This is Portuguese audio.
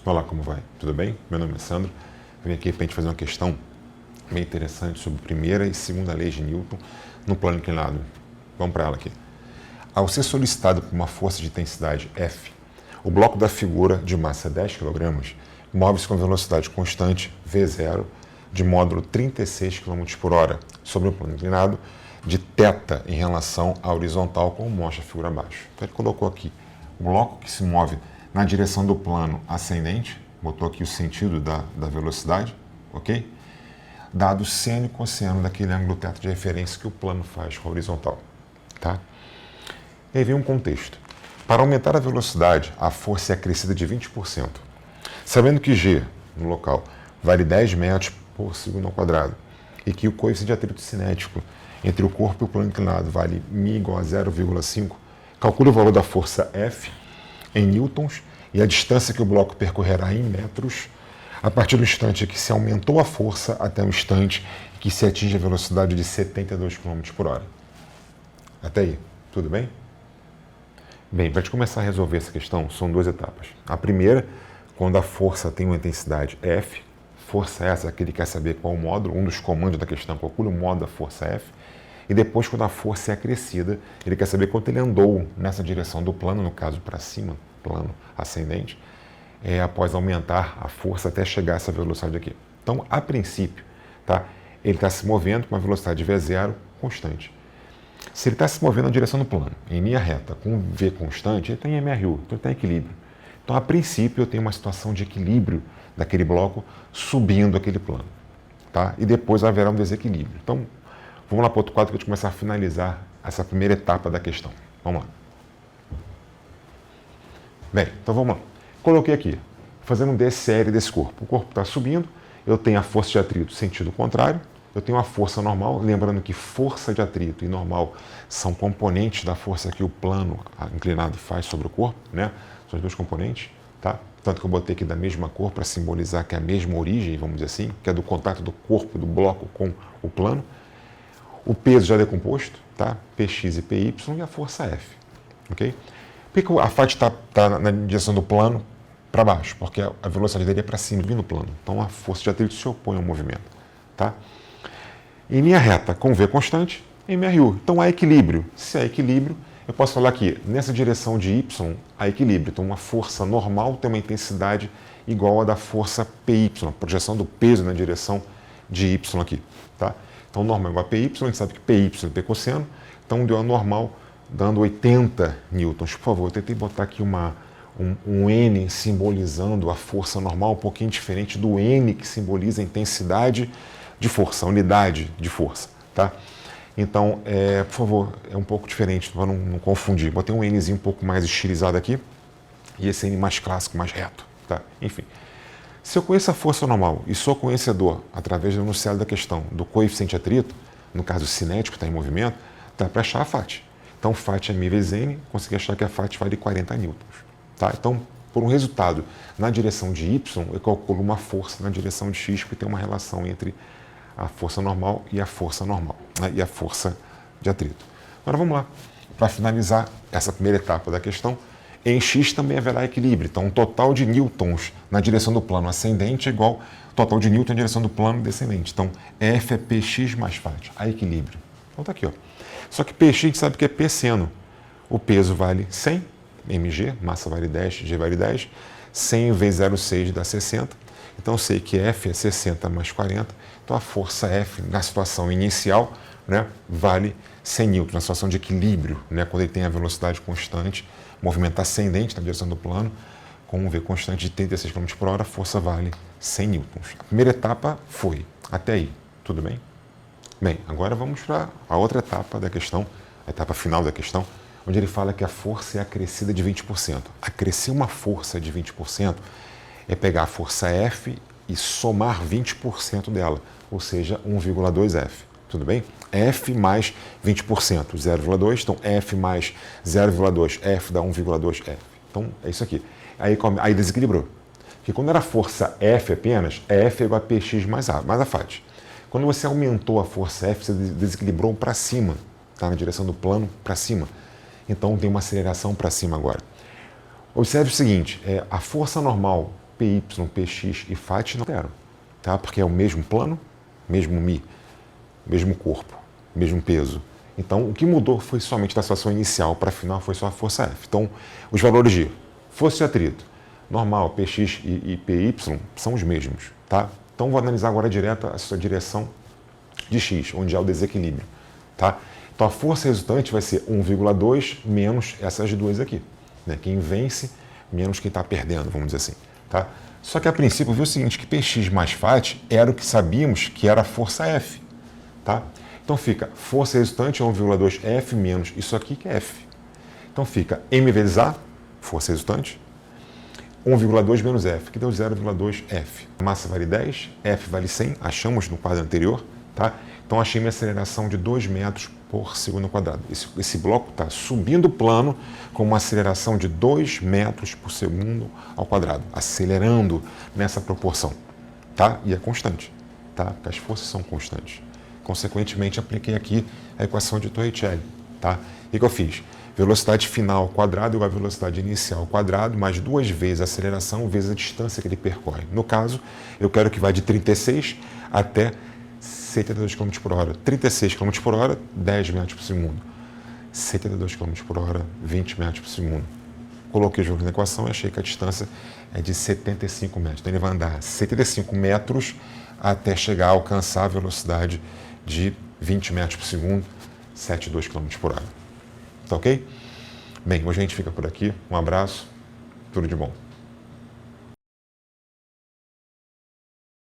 Olá, como vai? Tudo bem? Meu nome é Sandro. Vim aqui para a gente fazer uma questão bem interessante sobre primeira e segunda leis de Newton no plano inclinado. Vamos para ela aqui. Ao ser solicitado por uma força de intensidade F, o bloco da figura de massa 10 kg move-se com velocidade constante V0 de módulo 36 km por hora sobre o plano inclinado de θ em relação à horizontal, como mostra a figura abaixo. Então ele colocou aqui o bloco que se move na direção do plano ascendente, botou aqui o sentido da velocidade, ok? Dado seno e cosseno daquele ângulo θ de referência que o plano faz com a horizontal, tá? E aí vem um contexto. Para aumentar a velocidade, a força é acrescida de 20%. Sabendo que G, no local, vale 10 metros por segundo ao quadrado e que o coeficiente de atrito cinético entre o corpo e o plano inclinado vale μ igual a 0,5, calcule o valor da força F em newtons e a distância que o bloco percorrerá em metros a partir do instante que se aumentou a força até o instante que se atinge a velocidade de 72 km por hora. Até aí, tudo bem? Bem, para a gente começar a resolver essa questão, são duas etapas. A primeira, quando a força tem uma intensidade F, força essa que ele quer saber qual o módulo, um dos comandos da questão, calcula o módulo da força F, e depois, quando a força é acrescida, ele quer saber quanto ele andou nessa direção do plano, no caso para cima, plano ascendente, após aumentar a força até chegar a essa velocidade aqui. Então, a princípio, tá, ele está se movendo com uma velocidade V0 constante. Se ele está se movendo na direção do plano, em linha reta, com V constante, ele tem MRU, então ele está em equilíbrio. Então, a princípio, eu tenho uma situação de equilíbrio daquele bloco subindo aquele plano, tá? E depois haverá um desequilíbrio. Então, vamos lá para o outro quadro para a gente começar a finalizar essa primeira etapa da questão. Vamos lá. Bem, então vamos lá. Coloquei aqui, fazendo um DSL desse corpo. O corpo está subindo, eu tenho a força de atrito sentido contrário, eu tenho a força normal, lembrando que força de atrito e normal são componentes da força que o plano inclinado faz sobre o corpo, né? São os dois componentes, tá? Tanto que eu botei aqui da mesma cor para simbolizar que é a mesma origem, vamos dizer assim, que é do contato do corpo do bloco com o plano. O peso já decomposto, tá? Px e Py e a força F, ok? Por que a FAT está na direção do plano para baixo? Porque a velocidade dele é para cima, vindo do plano. Então a força de atrito se opõe ao movimento, tá? Em linha reta, com V constante, MRU. Então há equilíbrio. Se há equilíbrio, eu posso falar que nessa direção de Y há equilíbrio. Então uma força normal tem uma intensidade igual à da força PY, a projeção do peso na direção de Y aqui, tá? Então normal é igual a PY, a gente sabe que PY é P cosseno, então deu a normal dando 80 newtons. Por favor, eu tentei botar aqui um N simbolizando a força normal, um pouquinho diferente do N que simboliza a intensidade de força, a unidade de força, tá? Então, por favor, é um pouco diferente, para não confundir. Botei um Nzinho um pouco mais estilizado aqui e esse N mais clássico, mais reto, tá? Enfim. Se eu conheço a força normal e sou conhecedor, através do enunciado da questão, do coeficiente de atrito, no caso cinético, está em movimento, dá para achar a FAT. Então, FAT é μ vezes N, consegui achar que a FAT vale 40 newtons. Tá? Então, por um resultado na direção de Y, eu calculo uma força na direção de X, porque tem uma relação entre a força normal e a força normal, né? E a força de atrito. Agora vamos lá, para finalizar essa primeira etapa da questão. Em X também haverá equilíbrio, então o total de newtons na direção do plano ascendente é igual ao total de newtons na direção do plano descendente. Então, F é Px mais FAT, há equilíbrio. Então tá aqui, ó. Só que Px a gente sabe que é P seno. O peso vale 100, mg, massa vale 10, g vale 10, 100 vezes 0,6 dá 60. Então eu sei que F é 60 mais 40, então a força F na situação inicial, né, vale 100 newtons, na situação de equilíbrio, né, quando ele tem a velocidade constante, movimento ascendente na direção do plano, com um V constante de 36 km por hora, a força vale 100 newtons. A primeira etapa foi até aí, tudo bem? Bem, agora vamos para a outra etapa da questão, a etapa final da questão, onde ele fala que a força é acrescida de 20%. Acrescer uma força de 20% é pegar a força F e somar 20% dela, ou seja, 1,2F. Tudo bem? F mais 20%, 0,2. Então, F mais 0,2, F dá 1,2F. Então, é isso aqui. Aí desequilibrou. Porque quando era força F apenas, F é igual a Px mais a FAT. Quando você aumentou a força F, você desequilibrou para cima, tá? Na direção do plano para cima. Então, tem uma aceleração para cima agora. Observe o seguinte, a força normal PY, PX e FAT não alteram, tá? Porque é o mesmo plano, mesmo Mi, mesmo corpo, mesmo peso. Então, o que mudou foi somente da situação inicial para a final, foi só a força F. Então, os valores de força de atrito, normal, PX e PY são os mesmos, tá? Então, vou analisar agora direto a sua direção de X, onde há o desequilíbrio, tá? Então, a força resultante vai ser 1,2 menos essas duas aqui, né? Quem vence menos quem está perdendo, vamos dizer assim, tá? Só que a princípio viu o seguinte, que PX mais FAT era o que sabíamos que era a força F, tá? Então fica força resultante é 1,2 F menos isso aqui que é F. Então fica M vezes A, força resultante, 1,2 menos F, que deu 0,2 F. A massa vale 10, F vale 100, achamos no quadro anterior, tá? Então achei minha aceleração de 2 metros por segundo ao quadrado. Esse bloco está subindo o plano com uma aceleração de 2 metros por segundo ao quadrado, acelerando nessa proporção, tá? E é constante, tá? Porque as forças são constantes. Consequentemente, apliquei aqui a equação de Torricelli, tá? E que eu fiz? Velocidade final ao quadrado igual a velocidade inicial ao quadrado, mais 2 vezes a aceleração vezes a distância que ele percorre. No caso, eu quero que vá de 36 até 72 km por hora. 36 km por hora, 10 metros por segundo. 72 km por hora, 20 metros por segundo. Coloquei junto na equação e achei que a distância é de 75 metros. Então ele vai andar 75 metros até chegar a alcançar a velocidade de 20 metros por segundo, 72 km por hora. Tá ok? Bem, hoje a gente fica por aqui. Um abraço, tudo de bom.